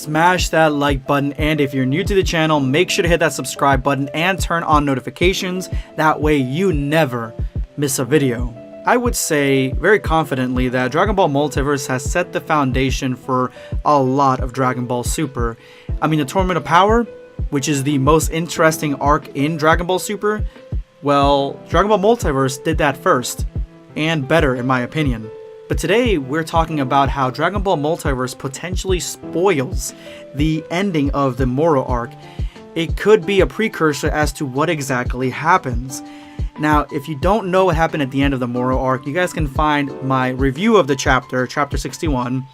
smash that like button, and if you're new to the channel, make sure to hit that subscribe button and turn on notifications. That way you never miss a video. I would say very confidently that Dragon Ball Multiverse has set the foundation for a lot of Dragon Ball Super. I mean, the Tournament of Power, which is the most interesting arc in Dragon Ball Super, well, Dragon Ball Multiverse did that first, and better in my opinion. But today we're talking about how Dragon Ball Multiverse potentially spoils the ending of the Moro arc. It could be a precursor as to what exactly happens. Now, if you don't know what happened at the end of the Moro arc, you guys can find my review of the chapter 61,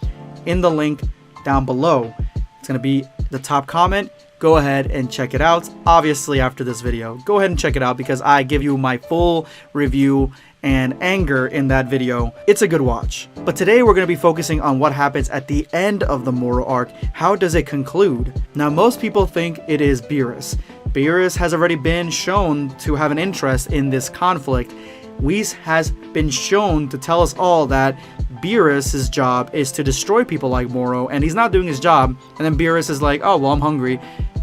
in the link down below. It's going to be the top comment. Go ahead and check it out. Obviously, after this video, go ahead and check it out because I give you my full review and anger in that video. It's a good watch. But today we're going to be focusing on what happens at the end of the Moro arc. How does it conclude? Now, most people think it is Beerus. Beerus has already been shown to have an interest in this conflict. Whis has been shown to tell us all that Beerus' job is to destroy people like Moro, and he's not doing his job. And then Beerus is like, oh, well, I'm hungry.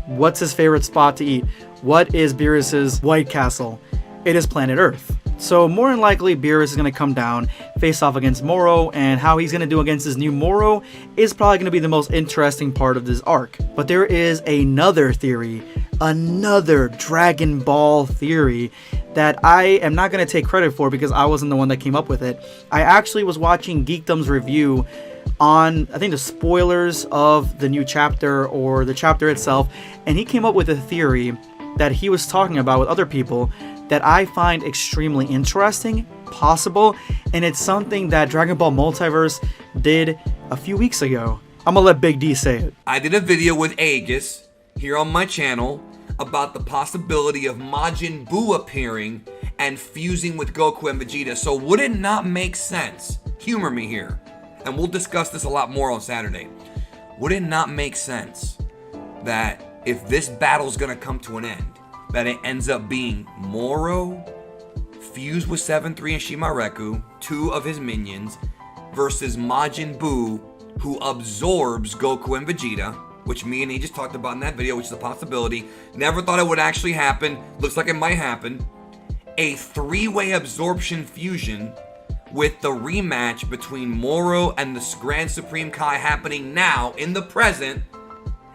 What's his favorite spot to eat? What is Beerus' White Castle? It is planet Earth. So more than likely, Beerus is going to come down, face off against Moro, and how he's going to do against his new Moro is probably going to be the most interesting part of this arc. But there is another theory, another Dragon Ball theory that I am not going to take credit for because I wasn't the one that came up with it. I actually was watching Geekdom's review on, I think, the spoilers of the new chapter or the chapter itself, and he came up with a theory that he was talking about with other people that I find extremely interesting, possible, and it's something that Dragon Ball Multiverse did a few weeks ago. I'm gonna let Big D say it. I did a video with Aegis here on my channel about the possibility of Majin Buu appearing and fusing with Goku and Vegeta. So would it not make sense? Humor me here, and we'll discuss this a lot more on Saturday. Would it not make sense that if this battle's gonna come to an end, that it ends up being Moro fused with 7-3 and Shimareku, two of his minions, versus Majin Buu, who absorbs Goku and Vegeta, which me and he just talked about in that video, which is a possibility. Never thought it would actually happen. Looks like it might happen. A three-way absorption fusion with the rematch between Moro and the Grand Supreme Kai happening now in the present,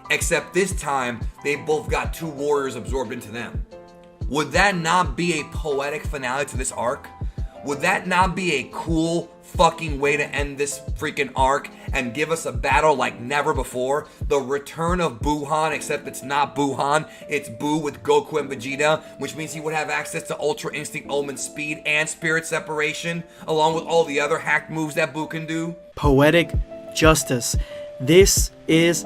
except this time they both got two warriors absorbed into them. Would that not be a poetic finale to this arc? Would that not be a cool fucking way to end this freaking arc and give us a battle like never before? The return of Buuhan, except it's not Buuhan, it's Buu with Goku and Vegeta, which means he would have access to Ultra Instinct, Omen Speed, and Spirit Separation, along with all the other hacked moves that Buu can do. Poetic justice. This is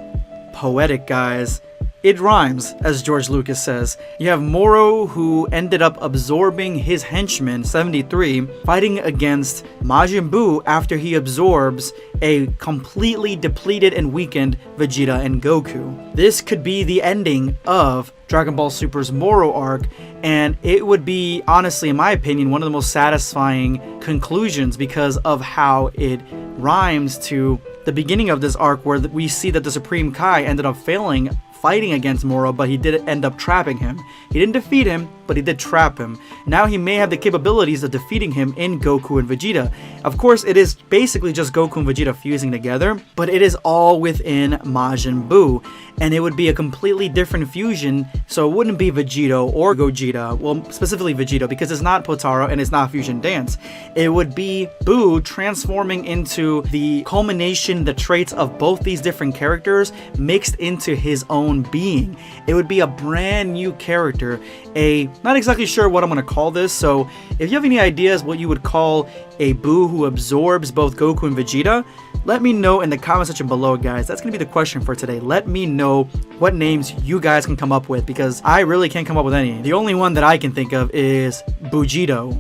poetic, guys. It rhymes, as George Lucas says. You have Moro, who ended up absorbing his henchman, 73, fighting against Majin Buu after he absorbs a completely depleted and weakened Vegeta and Goku. This could be the ending of Dragon Ball Super's Moro arc, and it would be, honestly, in my opinion, one of the most satisfying conclusions because of how it rhymes to the beginning of this arc, where we see that the Supreme Kai ended up failing fighting against Moro, but he did end up trapping him. He didn't defeat him, but he did trap him. Now he may have the capabilities of defeating him in Goku and Vegeta. Of course, it is basically just Goku and Vegeta fusing together, but it is all within Majin Buu, and it would be a completely different fusion, so it wouldn't be Vegito or Gogeta, well, specifically Vegito, because it's not Potaro and it's not Fusion Dance. It would be Buu transforming into the culmination, the traits of both these different characters mixed into his own being. It would be a brand new character, not exactly sure what I'm going to call this, so if you have any ideas what you would call a Buu who absorbs both Goku and Vegeta, let me know in the comment section below, guys. That's going to be the question for today. Let me know what names you guys can come up with, because I really can't come up with any. The only one that I can think of is Bujito,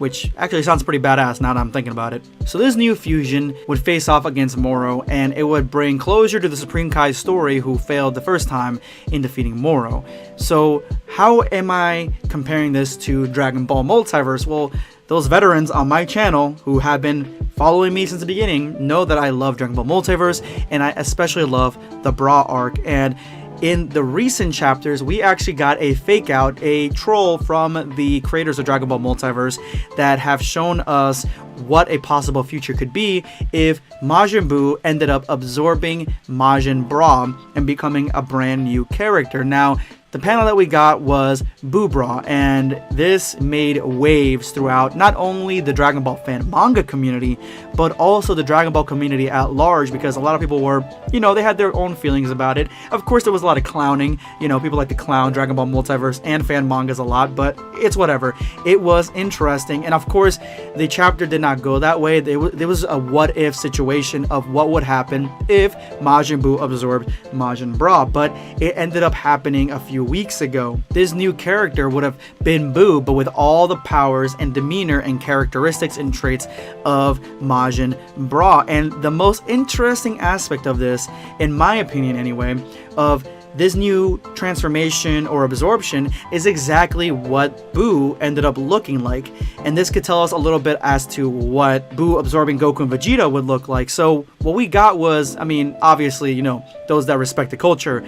which actually sounds pretty badass now that I'm thinking about it. So this new fusion would face off against Moro, and it would bring closure to the Supreme Kai's story, who failed the first time in defeating Moro. So how am I comparing this to Dragon Ball Multiverse? Well, those veterans on my channel who have been following me since the beginning know that I love Dragon Ball Multiverse, and I especially love the Bra arc. And in the recent chapters, we actually got a fake out, a troll from the creators of Dragon Ball Multiverse that have shown us what a possible future could be if Majin Buu ended up absorbing Majin Bra and becoming a brand new character. Now, the panel that we got was Buu Bra, and this made waves throughout not only the Dragon Ball fan manga community, but also the Dragon Ball community at large, because a lot of people were, they had their own feelings about it. Of course, there was a lot of clowning. People like to clown Dragon Ball Multiverse and fan mangas a lot, but it's whatever. It was interesting, and of course, the chapter did not go that way. There was a what-if situation of what would happen if Majin Buu absorbed Majin Bra, but it ended up happening a few weeks ago. This new character would have been Buu, but with all the powers and demeanor and characteristics and traits of Majin Bra. And the most interesting aspect of this, in my opinion anyway, of this new transformation or absorption is exactly what Buu ended up looking like. And this could tell us a little bit as to what Buu absorbing Goku and Vegeta would look like. So what we got was, obviously, those that respect the culture,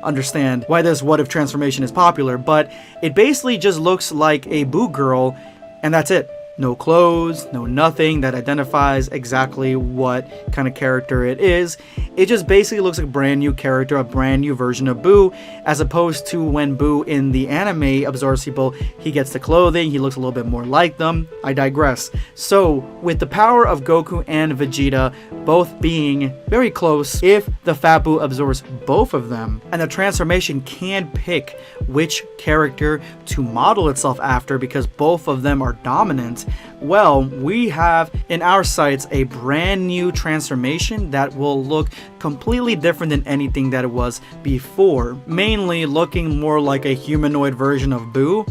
understand why this what if transformation is popular, but it basically just looks like a Buu girl, and that's it. No clothes, no nothing that identifies exactly what kind of character it is. It just basically looks like a brand new character, a brand new version of Buu, as opposed to when Buu in the anime absorbs people, he gets the clothing, he looks a little bit more like them. I digress. So, with the power of Goku and Vegeta both being very close, if the Fat Buu absorbs both of them, and the transformation can pick which character to model itself after because both of them are dominant, well, we have in our sights a brand new transformation that will look completely different than anything that it was before, mainly looking more like a humanoid version of Buu.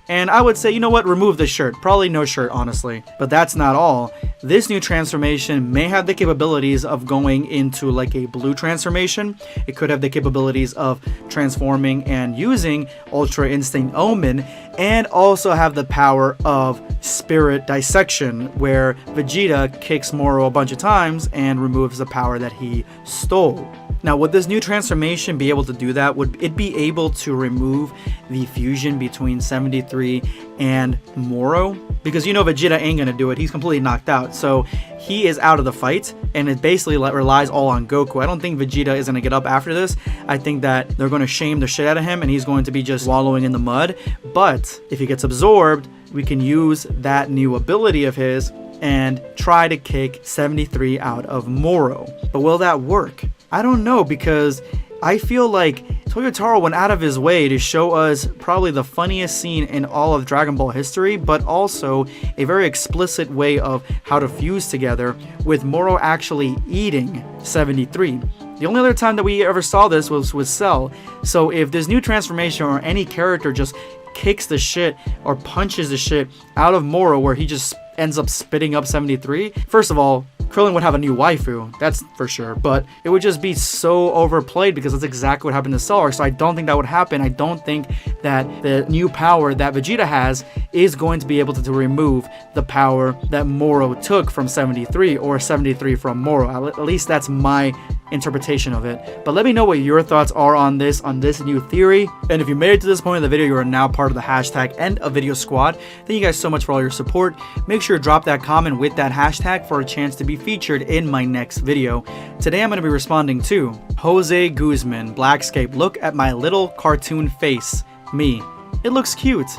And I would say, you know what, remove the shirt. Probably no shirt, honestly. But that's not all. This new transformation may have the capabilities of going into like a blue transformation. It could have the capabilities of transforming and using Ultra Instinct Omen, and also have the power of Spirit Dissection, where Vegeta kicks Moro a bunch of times and removes the power that he stole. Now, would this new transformation be able to do that? Would it be able to remove the fusion between 73 and Moro? Because Vegeta ain't gonna do it. He's completely knocked out. So he is out of the fight, and it basically relies all on Goku. I don't think Vegeta is gonna get up after this. I think that they're gonna shame the shit out of him, and he's going to be just wallowing in the mud. But if he gets absorbed, we can use that new ability of his and try to kick 73 out of Moro. But will that work? I don't know, because I feel like Toyotaro went out of his way to show us probably the funniest scene in all of Dragon Ball history, but also a very explicit way of how to fuse together, with Moro actually eating 73. The only other time that we ever saw this was with Cell. So if this new transformation or any character just kicks the shit or punches the shit out of Moro, where he just ends up spitting up 73, first of all, Krillin would have a new waifu, that's for sure, but it would just be so overplayed because that's exactly what happened to Cell. So I don't think that would happen. I don't think that the new power that Vegeta has is going to be able to remove the power that Moro took from 73, or 73 from Moro. At least that's my interpretation of it. But let me know what your thoughts are on this new theory. And if you made it to this point of the video, you are now part of the hashtag End of Video Squad. Thank you guys so much for all your support. Make sure to drop that comment with that hashtag for a chance to be featured in my next video. Today I'm going to be responding to Jose Guzman, BlackScape. Look at my little cartoon face. Me. It looks cute.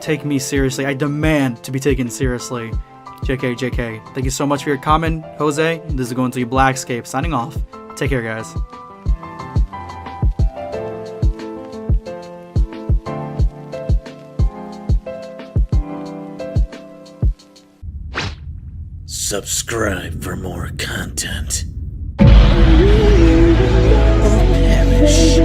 Take me seriously. I demand to be taken seriously. JK. Thank you so much for your comment, Jose. This is going to be BlackScape signing off. Take care, guys. Subscribe for more content. Or perish.